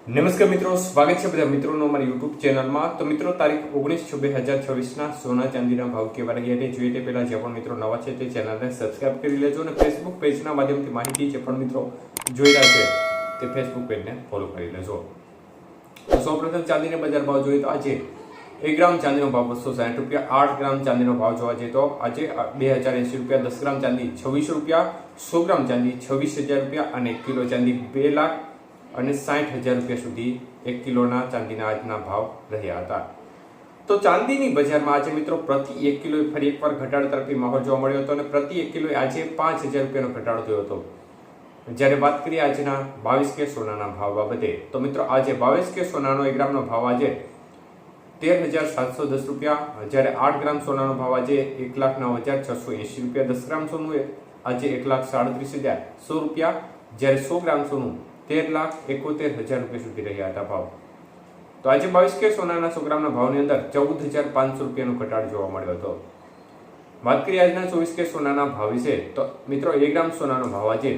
નમસ્કાર મિત્રો, સ્વાગત છે બધા મિત્રોનો અમારી યુટ્યુબ ચેનલમાં। તો મિત્રો, તારીખ 19/6/2024ના સોના ચાંદીના ભાવ કેવા રહ્યા તે જોઈએ તે પહેલા જે પણ મિત્રો નવા છે તે ચેનલને સબસ્ક્રાઇબ કરી લેજો અને ફેસબુક પેજના માધ્યમથી માહિતી જે પણ મિત્રો જોઈ રહ્યા છે તે ફેસબુક પેજને ફોલો કરી લેજો। તો સૌપ્રથમ ચાંદીના બજાર ભાવ જોઈએ તો આજે 1 ગ્રામ ચાંદીનો ભાવ 260 રૂપિયા, 8 ગ્રામ ચાંદીનો ભાવ જોવા જઈએ તો આજે 2080 રૂપિયા, 10 ગ્રામ ચાંદી 2600 રૂપિયા, 100 ગ્રામ ચાંદી 26,000 રૂપિયા અને 1 કિલો ચાંદી 2,60,000 રૂપિયા સુધી 1 કિલોના ચાંદીના આજના ભાવ રહ્યા હતા। તો ચાંદીની બજારમાં આજે મિત્રો પ્રતિ 1 કિલો ફરી એકવાર ઘટાડો તરફી માહોલ જોવા મળ્યો હતો અને પ્રતિ 1 કિલો આજે 5,000 રૂપિયાનો ઘટાડો થયો હતો। જ્યારે વાત કરીએ આજના 22K સોનાના ભાવ બાબતે તો મિત્રો આજે 22K સોનાનો 1 ગ્રામનો ભાવ આજે 13,710 રૂપિયા, જ્યારે 8 ગ્રામ સોનાનો ભાવ આજે 1,09,680 રૂપિયા, 10 ગ્રામ સોનું આજે 1,37,100 રૂપિયા, જ્યારે 100 ગ્રામ સોનું 13,71,000 રૂપિયા સુધી રહ્યા હતા ભાવ। તો આજે 22K સોનાના 100 ગ્રામના ભાવની અંદર 14,500 રૂપિયાનો ઘટાડો જોવા મળ્યો હતો। વાત કરીએ આજના 24K સોનાના ભાવ વિશે તો મિત્રો 1 ગ્રામ સોનાનો ભાવ આજે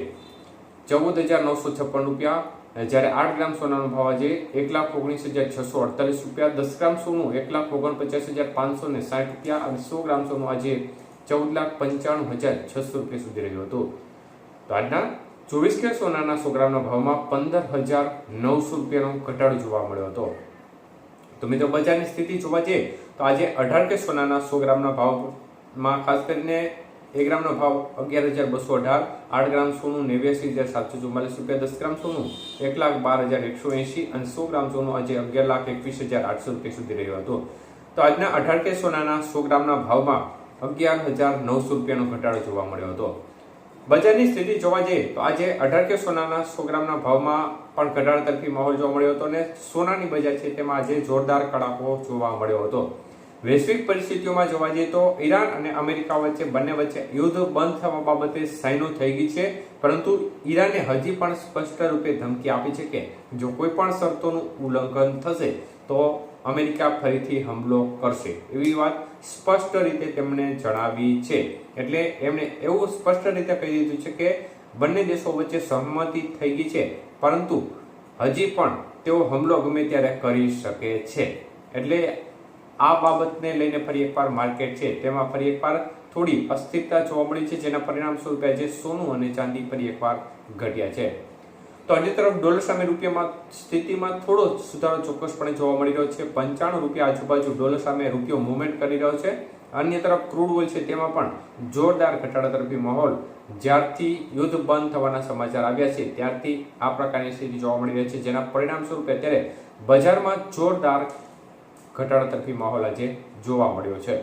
14,956 રૂપિયા, જ્યારે 8 ગ્રામ સોનાનો ભાવ આજે 1,19,648 રૂપિયા, 10 ગ્રામ સોનું 1,49,560 રૂપિયા અને 100 ગ્રામ સોનું આજે 14,95,600 રૂપિયા સુધી રહ્યું હતું। તો આજના 24K સોનાના 100 ગ્રામના ભાવમાં 15,900 રૂપિયાનો ઘટાડો જોવા મળ્યો હતો। તો મિત્રો બજારની સ્થિતિ જોવા જઈએ તો આજે 18K સોનાના 100 ગ્રામના ભાવમાં ખાસ કરીને 1 ગ્રામનો ભાવ 11,218, 8 ગ્રામ સોનું 89,744 રૂપિયા, 10 ગ્રામ સોનું 1,12,180 અને 100 ગ્રામ સોનું આજે 11,21,800 રૂપિયા સુધી રહ્યો હતો। તો આજના 18K સોનાના 100 ગ્રામના ભાવમાં 11,900 રૂપિયાનો ઘટાડો જોવા મળ્યો હતો। બજારની સ્થિતિ જોવા જઈએ તો આજે 18K સોનાના 100 ગ્રામના ભાવમાં પણ ઘટાડા તરફી માહોલ જોવા મળ્યો હતો અને સોનાની બજાર છે તેમાં આજે જોરદાર કડાકો જોવા મળ્યો હતો। વૈશ્વિક પરિસ્થિતિઓમાં જોવા જઈએ તો ઈરાન અને અમેરિકા બંને વચ્ચે યુદ્ધ બંધ થવા બાબતે સાઈનો થઈ ગઈ છે, પરંતુ ઈરાને હજી પણ સ્પષ્ટ રૂપે ધમકી આપી છે કે જો કોઈ પણ શરતોનું ઉલ્લંઘન થશે તો અમેરિકા ફરીથી હુમલો કરશે, એવી વાત સ્પષ્ટ રીતે તેમણે જણાવી છે। એટલે એમણે એવું સ્પષ્ટ રીતે કહી દીધું છે કે બંને દેશો વચ્ચે સહમતિ થઈ ગઈ છે, પરંતુ હજી પણ તેઓ હુમલો ગમે ત્યારે કરી શકે છે। એટલે આ બાબતને લઈને ફરી એકવાર માર્કેટ છે તેમાં ફરી એકવાર થોડી અસ્થિરતા જોવા મળી છે, જેના પરિણામ સ્વરૂપે આજે સોનું અને ચાંદી ફરી એકવાર ઘટ્યા છે। તો અન્ય તરફ ડોલર સામે રૂપિયામાં સ્થિતિમાં થોડો સુધારો ચોક્કસપણે જોવા મળી રહ્યો છે। 95 રૂપિયા આજુબાજુ ડોલર સામે રૂપિયો મુવમેન્ટ કરી રહ્યો છે। અન્ય તરફ ક્રૂડ ઓઇલ છે તેમાં પણ જોરદાર ઘટાડા તરફી માહોલ જ્યારથી યુદ્ધ બંધ થવાના સમાચાર આવ્યા છે ત્યારથી આ પ્રકારની સ્થિતિ જોવા મળી રહી છે, જેના પરિણામ સ્વરૂપે અત્યારે બજારમાં જોરદાર ઘટાડા તરફી માહોલ આજે જોવા મળ્યો છે।